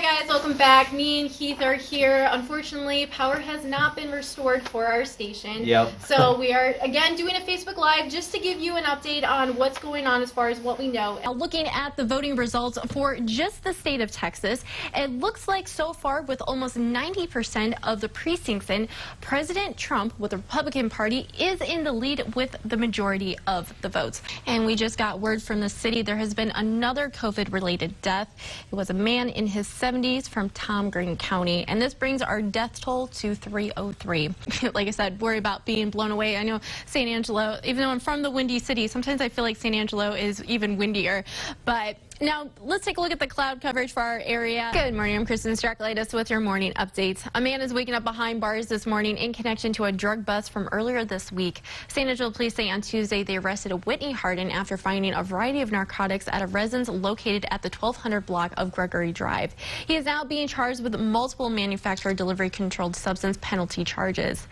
guys, welcome back. Me and Keith are here. Unfortunately, power has not been restored for our station. Yep. So we are again doing a Facebook Live just to give you an update on what's going on as far as what we know. Now, looking at the voting results for just the state of Texas, it looks like so far with almost 90% of the precincts in, President Trump with the Republican Party is in the lead with the majority of the votes. And we just got word from the city there has been another COVID-related death. It was a man in his 70s from Tom Green County, and this brings our death toll to 303. Like I said, worry about being blown away. I know San Angelo, even though I'm from the Windy City, sometimes I feel like San Angelo is even windier. But now, let's take a look at the cloud coverage for our area. Good morning, I'm Kristen Strakalitis with your morning updates. A man is waking up behind bars this morning in connection to a drug bust from earlier this week. San Angelo police say on Tuesday they arrested Whitney Harden after finding a variety of narcotics at a residence located at the 1200 block of Gregory Drive. He is now being charged with multiple manufacturer delivery controlled substance penalty charges.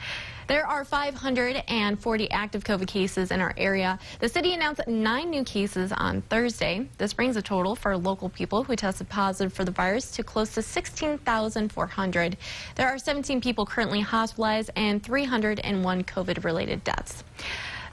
There are 540 active COVID cases in our area. The city announced 9 new cases on Thursday. This brings the total for local people who tested positive for the virus to close to 16,400. There are 17 people currently hospitalized and 301 COVID-related deaths.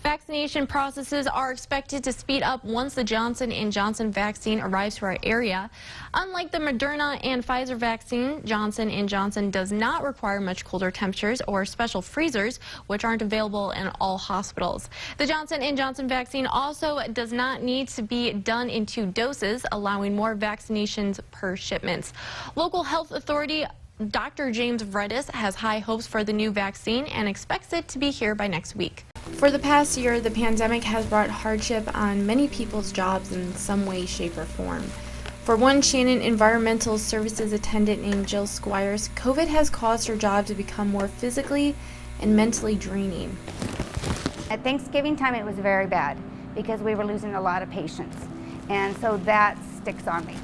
Vaccination processes are expected to speed up once the Johnson & Johnson vaccine arrives to our area. Unlike the Moderna and Pfizer vaccine, Johnson & Johnson does not require much colder temperatures or special freezers, which aren't available in all hospitals. The Johnson & Johnson vaccine also does not need to be done in 2 doses, allowing more vaccinations per shipments. Local health authority Dr. James Redis has high hopes for the new vaccine and expects it to be here by next week. For the past year, the pandemic has brought hardship on many people's jobs in some way, shape, or form. For one Shannon Environmental Services attendant named Jill Squires, COVID has caused her job to become more physically and mentally draining. At Thanksgiving time, it was very bad because we were losing a lot of patients. And so that sticks on me,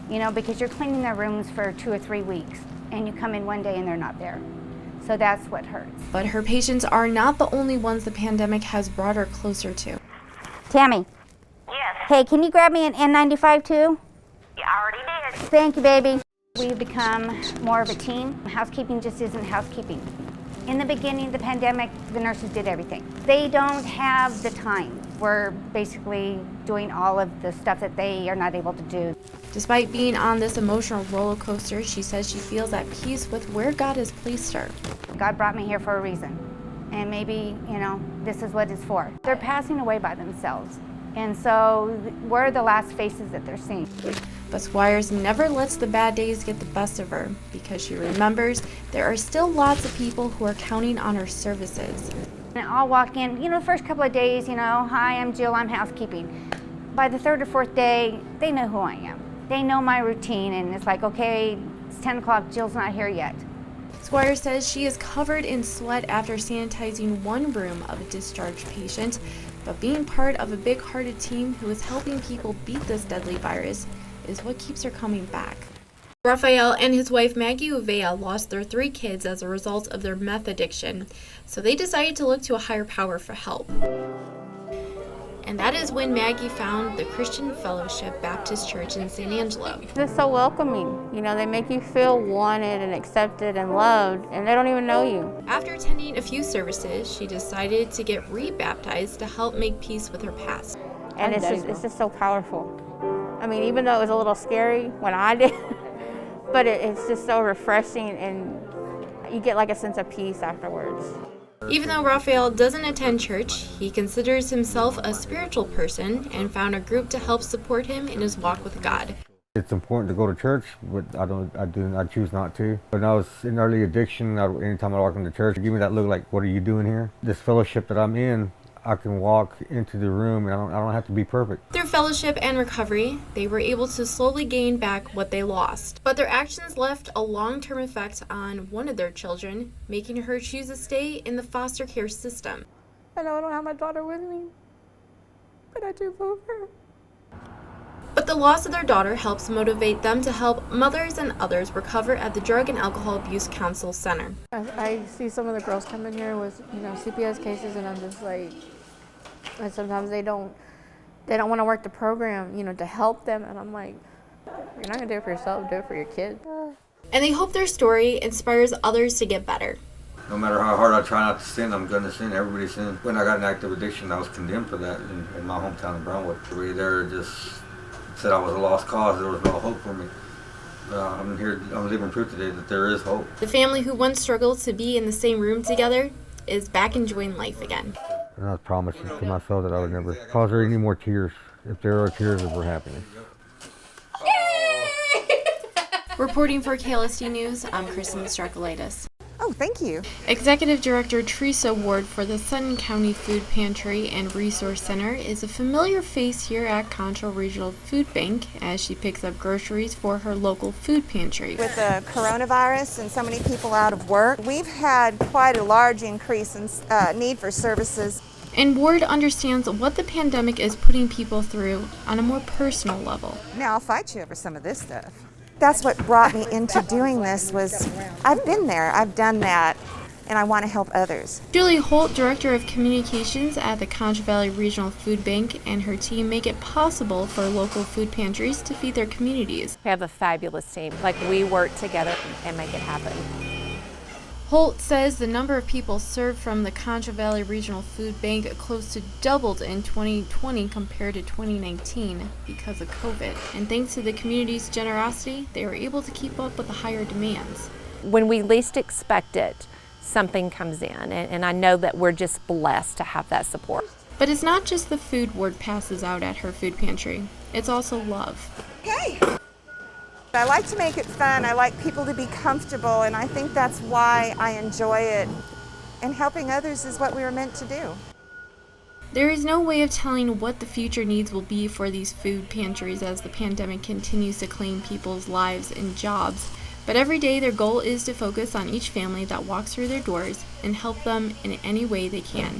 you know, because you're cleaning their rooms for 2 or 3 weeks and you come in one day and they're not there. So that's what hurts. But her patients are not the only ones the pandemic has brought her closer to. Tammy. Yes. Hey, can you grab me an N95 too? You already did. Thank you, baby. We've become more of a team. Housekeeping just isn't housekeeping. In the beginning of the pandemic, the nurses did everything. They don't have the time. We're basically doing all of the stuff that they are not able to do. Despite being on this emotional roller coaster, she says she feels at peace with where God has placed her. God brought me here for a reason. And maybe, you know, this is what it's for. They're passing away by themselves. And so we're the last faces that they're seeing. But Squires never lets the bad days get the best of her because she remembers there are still lots of people who are counting on her services. And I'll walk in, you know, the first couple of days, you know, hi, I'm Jill, I'm housekeeping. By the 3rd or 4th day, they know who I am. They know my routine, and it's like, okay, it's 10 o'clock, Jill's not here yet. Squires says she is covered in sweat after sanitizing one room of a discharged patient, but being part of a big-hearted team who is helping people beat this deadly virus is what keeps her coming back. Raphael and his wife Maggie Uvea lost their 3 kids as a result of their meth addiction, so they decided to look to a higher power for help. And that is when Maggie found the Christian Fellowship Baptist Church in San Angelo. They're so welcoming. You know, they make you feel wanted and accepted and loved, and they don't even know you. After attending a few services, she decided to get rebaptized to help make peace with her past. And it's just so powerful. I mean, even though it was a little scary when I did, but it's just so refreshing, and you get like a sense of peace afterwards. Even though Raphael doesn't attend church, he considers himself a spiritual person and found a group to help support him in his walk with God. It's important to go to church, but I choose not to. When I was in early addiction, anytime I walk into church, give me that look like, what are you doing here? This fellowship that I'm in, I can walk into the room and I don't have to be perfect. Through fellowship and recovery, they were able to slowly gain back what they lost. But their actions left a long-term effect on one of their children, making her choose to stay in the foster care system. I know I don't have my daughter with me, but I do love her. But the loss of their daughter helps motivate them to help mothers and others recover at the Drug and Alcohol Abuse Council Center. I see some of the girls come in here with, you know, CPS cases, and I'm just like, and sometimes they don't want to work the program, you know, to help them, and I'm like, You're not gonna do it for yourself, do it for your kids. And they hope their story inspires others to get better. No matter how hard I try not to sin, I'm gonna sin. Everybody sin. When I got an active addiction, I was condemned for that in my hometown of Brownwood. Everybody there just said I was a lost cause. There was no hope for me. I'm living proof today that there is hope. The family who once struggled to be in the same room together is back enjoying life again. And I was promising to myself that I would never cause her any more tears. If there are tears, it were happiness. Reporting for KLSD News, I'm Kristen Strakalaitis. Oh, thank you. Executive Director Teresa Ward for the Sutton County Food Pantry and Resource Center is a familiar face here at Concho Regional Food Bank as she picks up groceries for her local food pantry. With the coronavirus and so many people out of work, we've had quite a large increase in need for services. And Ward understands what the pandemic is putting people through on a more personal level. Now I'll fight you over some of this stuff. That's what brought me into doing this was I've been there, I've done that, and I want to help others. Julie Holt, Director of Communications at the Concho Valley Regional Food Bank, and her team make it possible for local food pantries to feed their communities. We have a fabulous team. Like, we work together and make it happen. Holt says the number of people served from the Concho Valley Regional Food Bank close to doubled in 2020 compared to 2019 because of COVID. And thanks to the community's generosity, they were able to keep up with the higher demands. When we least expect it, something comes in, and I know that we're just blessed to have that support. But it's not just the food Ward passes out at her food pantry. It's also love. Hey! I like to make it fun. I like people to be comfortable, and I think that's why I enjoy it. And helping others is what we were meant to do. There is no way of telling what the future needs will be for these food pantries as the pandemic continues to claim people's lives and jobs. But every day their goal is to focus on each family that walks through their doors and help them in any way they can.